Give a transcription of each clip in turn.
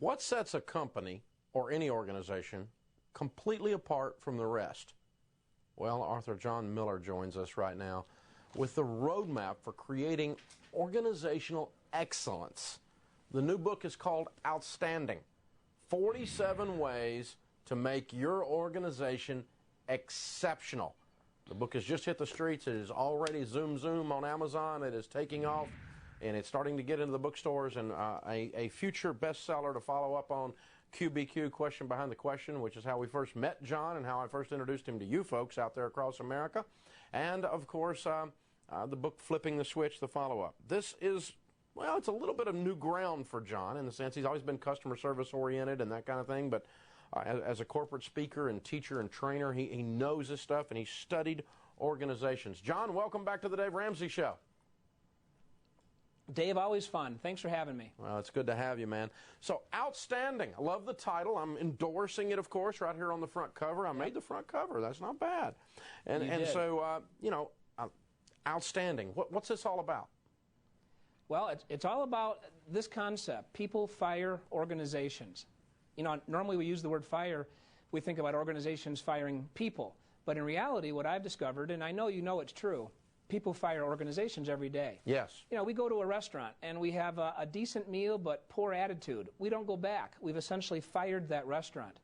What sets a company or any organization completely apart from the rest? Well, Arthur John Miller joins us right now with the roadmap for creating organizational excellence. The new book is called Outstanding: 47 Ways to Make Your Organization Exceptional. The book has just hit the streets. It is already zoom on Amazon. It is taking off, and it's starting to get into the bookstores, and a future bestseller to follow up on, QBQ, Question Behind the Question, which is how we first met John and how I first introduced him to you folks out there across America. And, of course, the book Flipping the Switch, the follow-up. This is, well, it's a little bit of new ground for John in the sense he's always been customer service oriented and that kind of thing, but as a corporate speaker and teacher and trainer, he knows this stuff, and he studied organizations. John, welcome back to the Dave Ramsey Show. Dave, always fun. Thanks for having me. Well, it's good to have you, man. So, Outstanding. I love the title. I'm endorsing it, of course, right here on the front cover. I made the front cover. That's not bad. And so, Outstanding. What's this all about? Well, it's all about this concept. People fire organizations. You know, normally we use the word fire, we think about organizations firing people. But in reality, what I've discovered, and I know you know it's true, people fire organizations every day. Yes. You know, we go to a restaurant and we have a decent meal but poor attitude. We don't go back. We've essentially fired that restaurant.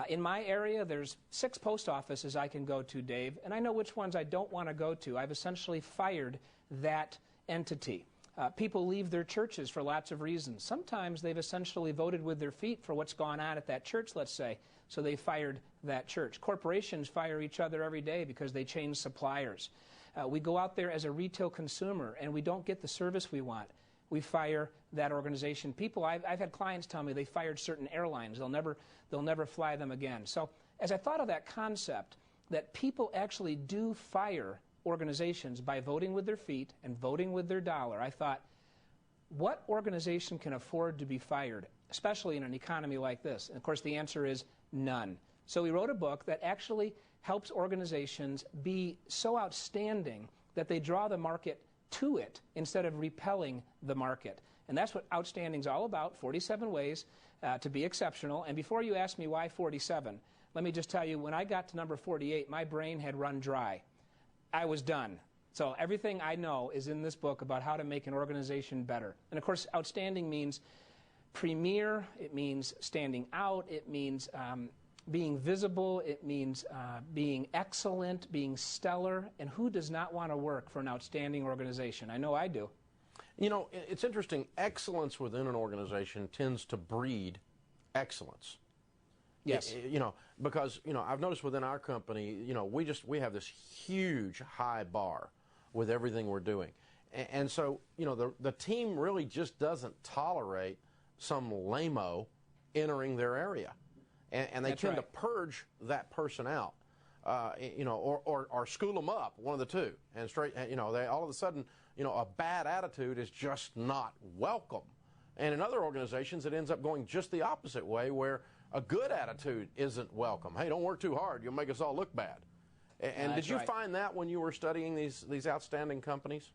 In my area, there's 6 post offices I can go to, Dave, and I know which ones I don't want to go to. I've essentially fired that entity. People leave their churches for lots of reasons. Sometimes they've essentially voted with their feet for what's gone on at that church, let's say, so they fired that church. Corporations fire each other every day because they change suppliers. We go out there as a retail consumer and we don't get the service we want. We fire that organization. People, I've had clients tell me they fired certain airlines. They'll never fly them again. So as I thought of that concept, that people actually do fire organizations by voting with their feet and voting with their dollar, I thought, what organization can afford to be fired, especially in an economy like this? And of course, the answer is none. So we wrote a book that actually helps organizations be so outstanding that they draw the market to it instead of repelling the market. And that's what Outstanding is all about, 47 ways to be exceptional. And before you ask me why 47, let me just tell you, when I got to number 48, my brain had run dry. I was done. So everything I know is in this book about how to make an organization better. And of course, outstanding means premier, it means standing out, it means being visible, it means being excellent, being stellar. And who does not want to work for an outstanding organization? I know I do. You know, it's interesting. Excellence within an organization tends to breed excellence. Yes. You know, because, you know, I've noticed within our company, you know, we have this huge high bar with everything we're doing. And so, you know, the team really just doesn't tolerate some lame-o entering their area. And they tend to purge that person out, you know, or school them up, one of the two. And you know, they all of a sudden, you know, a bad attitude is just not welcome. And in other organizations, it ends up going just the opposite way, where a good attitude isn't welcome. Hey, don't work too hard. You'll make us all look bad. And did you find that when you were studying these outstanding companies?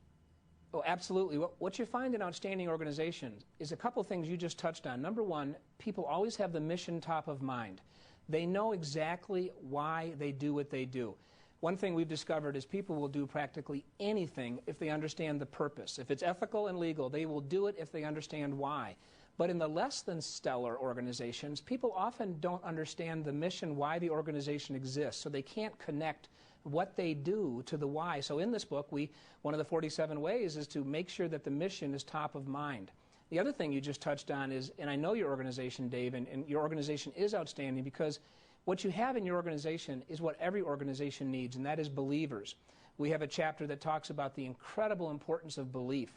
Oh, absolutely. What you find in outstanding organizations is a couple things you just touched on. Number one, people always have the mission top of mind. They know exactly why they do what they do. One thing we've discovered is people will do practically anything if they understand the purpose. If it's ethical and legal, they will do it if they understand why. But in the less than stellar organizations, people often don't understand the mission, why the organization exists, so they can't connect what they do to the why. So in this book, one of the 47 ways is to make sure that the mission is top of mind. The other thing you just touched on is, and I know your organization, Dave, and your organization is outstanding because what you have in your organization is what every organization needs, and that is believers. We have a chapter that talks about the incredible importance of belief.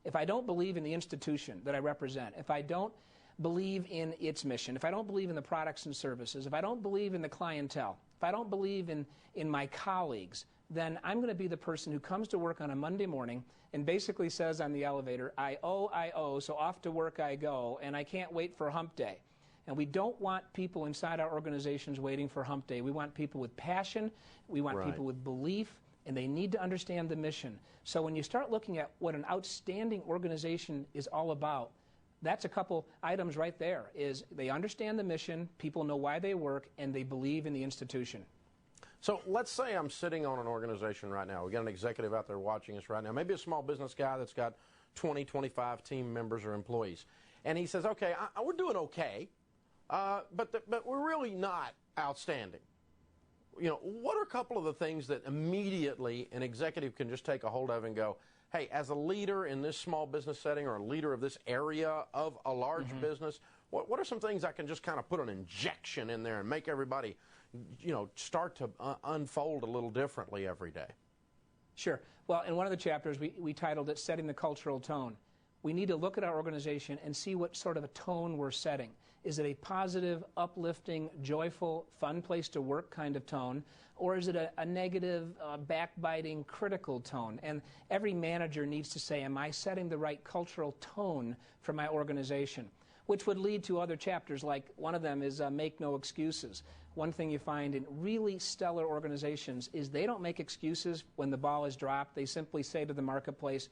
If I don't believe in the institution that I represent, if I don't believe in its mission, if I don't believe in the products and services, if I don't believe in the clientele, if I don't believe in my colleagues, then I'm going to be the person who comes to work on a Monday morning and basically says on the elevator, I owe, so off to work I go, and I can't wait for hump day. And we don't want people inside our organizations waiting for hump day. We want people with passion. We want people with belief. And they need to understand the mission. So when you start looking at what an outstanding organization is all about, That's a couple items right there, is they understand the mission, people know why they work, and they believe in the institution. So let's say I'm sitting on an organization right now. We got an executive out there watching us right now, maybe a small business guy that's got 20, 25 team members or employees. And he says, okay, we're doing okay, but we're really not outstanding. You know, what are a couple of the things that immediately an executive can just take a hold of and go, hey, as a leader in this small business setting or a leader of this area of a large business, what are some things I can just kind of put an injection in there and make everybody, you know, start to unfold a little differently every day? Sure. Well, in one of the chapters, we titled it Setting the Cultural Tone. We need to look at our organization and see what sort of a tone we're setting. Is it a positive, uplifting, joyful, fun place to work kind of tone, or is it a negative, backbiting, critical tone? And every manager needs to say, am I setting the right cultural tone for my organization? Which would lead to other chapters, like one of them is Make No Excuses. One thing you find in really stellar organizations is they don't make excuses when the ball is dropped. They simply say to the marketplace,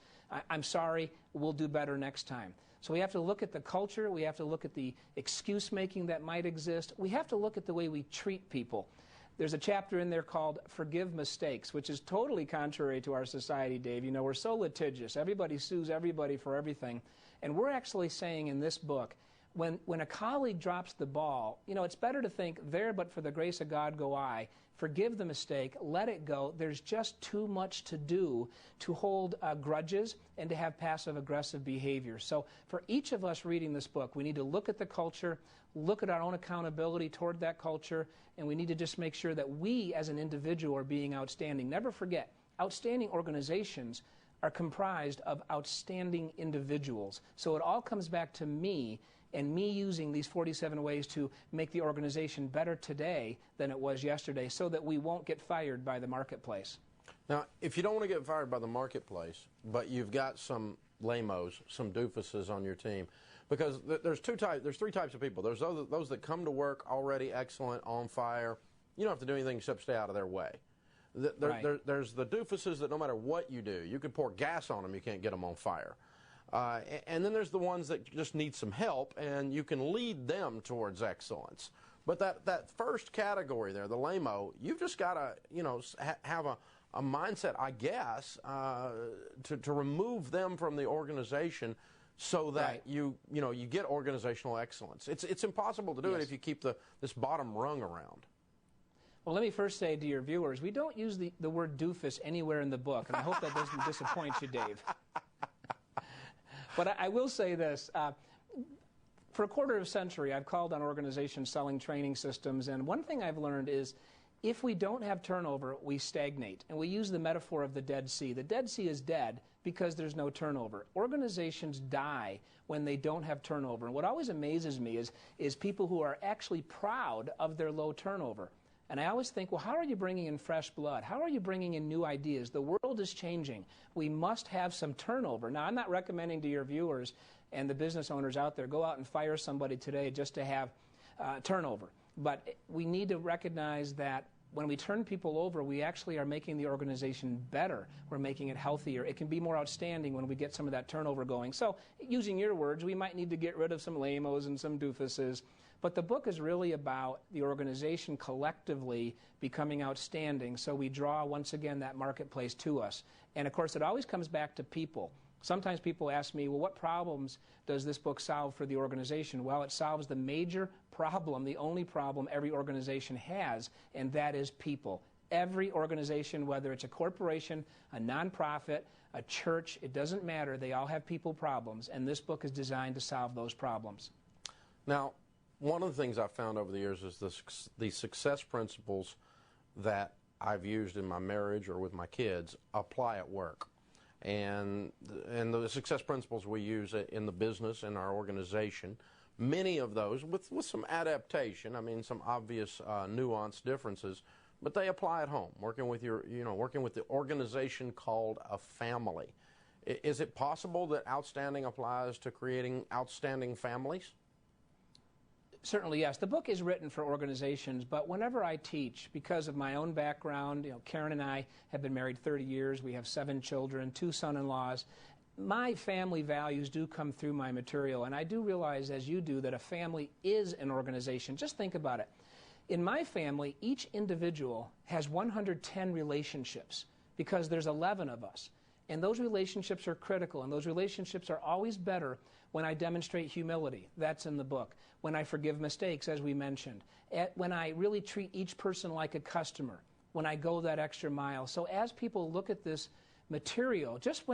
I'm sorry, we'll do better next time. So we have to look at the culture. We have to look at the excuse-making that might exist. We have to look at the way we treat people. There's a chapter in there called Forgive Mistakes, which is totally contrary to our society, Dave. You know, we're so litigious. Everybody sues everybody for everything. And we're actually saying in this book, when a colleague drops the ball, you know, it's better to think, there but for the grace of God go I. Forgive the mistake, let it go. There's just too much to do to hold grudges and to have passive-aggressive behavior. So for each of us reading this book, we need to look at the culture, look at our own accountability toward that culture, and we need to just make sure that we as an individual are being outstanding. Never forget, outstanding organizations are comprised of outstanding individuals. So it all comes back to me and me using these 47 ways to make the organization better today than it was yesterday so that we won't get fired by the marketplace. Now, if you don't want to get fired by the marketplace, but you've got some lamos, some doofuses on your team, because there's three types of people. There's those that come to work already excellent, on fire. You don't have to do anything except stay out of their way. There's the doofuses that no matter what you do, you could pour gas on them, you can't get them on fire. And then there's the ones that just need some help, and you can lead them towards excellence. But that first category there, the lame-o, you've just got to, you know, have a mindset, I guess, to remove them from the organization so that you get organizational excellence. It's impossible to do it if you keep this bottom rung around. Well, let me first say to your viewers, we don't use the word doofus anywhere in the book, and I hope that doesn't disappoint you, Dave. But I will say this. For a quarter of a century, I've called on organizations selling training systems, and one thing I've learned is if we don't have turnover, we stagnate. And we use the metaphor of the Dead Sea. The Dead Sea is dead because there's no turnover. Organizations die when they don't have turnover. And what always amazes me is people who are actually proud of their low turnover. And I always think, well, how are you bringing in fresh blood? How are you bringing in new ideas? The world is changing. We must have some turnover. Now, I'm not recommending to your viewers and the business owners out there, go out and fire somebody today just to have turnover. But we need to recognize that when we turn people over, we actually are making the organization better. We're making it healthier. It can be more outstanding when we get some of that turnover going. So, using your words, we might need to get rid of some lame-os and some doofuses. But the book is really about the organization collectively becoming outstanding, so we draw, once again, that marketplace to us. And, of course, it always comes back to people. Sometimes people ask me, well, what problems does this book solve for the organization? Well, it solves the major problem, the only problem every organization has, and that is people. Every organization, whether it's a corporation, a nonprofit, a church, it doesn't matter. They all have people problems, and this book is designed to solve those problems. Now, one of the things I've found over the years is the success principles that I've used in my marriage or with my kids apply at work. And the success principles we use in the business, in our organization, many of those with some adaptation, I mean some obvious nuanced differences, but they apply at home, working with the organization called a family. Is it possible that outstanding applies to creating outstanding families? Certainly, yes. The book is written for organizations, but whenever I teach, because of my own background, Karen and I have been married 30 years. We have 7 children, 2 son-in-laws. my family values do come through my material, and I do realize, as you do, that a family is an organization. Just think about it. In my family, each individual has 110 relationships because there's 11 of us. And those relationships are critical, and those relationships are always better when I demonstrate humility. That's in the book. When I forgive mistakes, as we mentioned. When I really treat each person like a customer. When I go that extra mile. So as people look at this material, just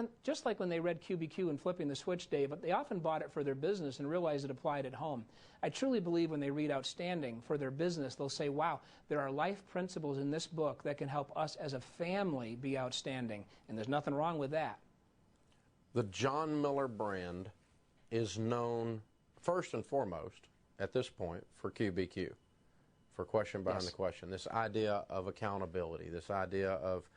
like when they read QBQ and Flipping the Switch, Dave, but they often bought it for their business and realized it applied at home. I truly believe when they read Outstanding for their business, they'll say, wow, there are life principles in this book that can help us as a family be outstanding. And there's nothing wrong with that. The John Miller brand is known first and foremost at this point for QBQ, for question behind the question. This idea of accountability, this idea of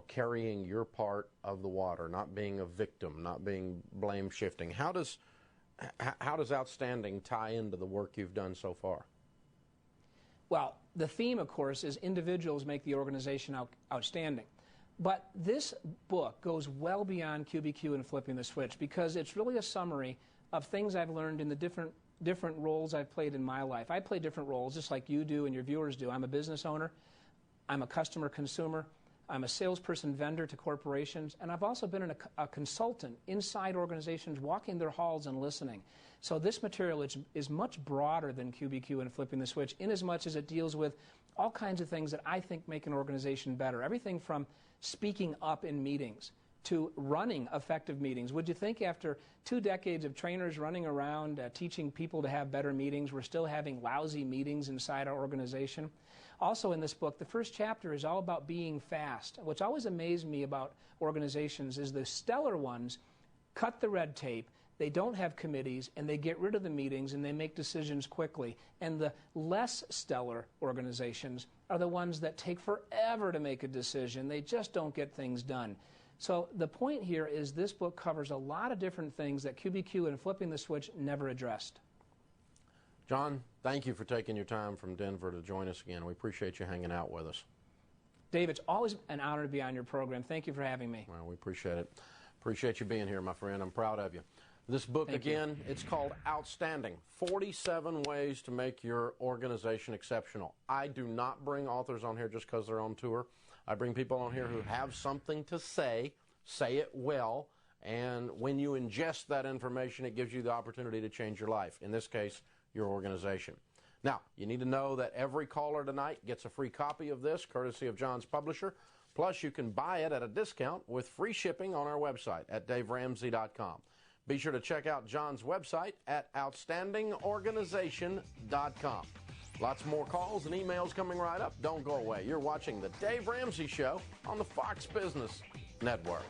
carrying your part of the water, not being a victim, not being blame shifting. How does Outstanding tie into the work you've done so far? Well, the theme, of course, is individuals make the organization outstanding. But this book goes well beyond QBQ and Flipping the Switch because it's really a summary of things I've learned in the different roles I've played in my life. I play different roles just like you do and your viewers do. I'm a business owner. I'm a customer consumer. I'm a salesperson vendor to corporations, and I've also been a consultant inside organizations, walking their halls and listening. So this material is much broader than QBQ and Flipping the Switch, in as much as it deals with all kinds of things that I think make an organization better. Everything from speaking up in meetings to running effective meetings. Would you think after 2 decades of trainers running around teaching people to have better meetings, we're still having lousy meetings inside our organization? Also in this book, the first chapter is all about being fast. What's always amazed me about organizations is the stellar ones cut the red tape, they don't have committees, and they get rid of the meetings and they make decisions quickly. And the less stellar organizations are the ones that take forever to make a decision. They just don't get things done. So the point here is this book covers a lot of different things that QBQ and Flipping the Switch never addressed. John, thank you for taking your time from Denver to join us again. We appreciate you hanging out with us. Dave, it's always an honor to be on your program. Thank you for having me. Well, we appreciate it. Appreciate you being here, my friend. I'm proud of you. This book, again, it's called Outstanding, 47 Ways to Make Your Organization Exceptional. I do not bring authors on here just because they're on tour. I bring people on here who have something to say it well, and when you ingest that information, it gives you the opportunity to change your life. In this case, your organization. Now, you need to know that every caller tonight gets a free copy of this, courtesy of John's publisher. Plus, you can buy it at a discount with free shipping on our website at daveramsey.com. Be sure to check out John's website at outstandingorganization.com. Lots more calls and emails coming right up. Don't go away. You're watching The Dave Ramsey Show on the Fox Business Network.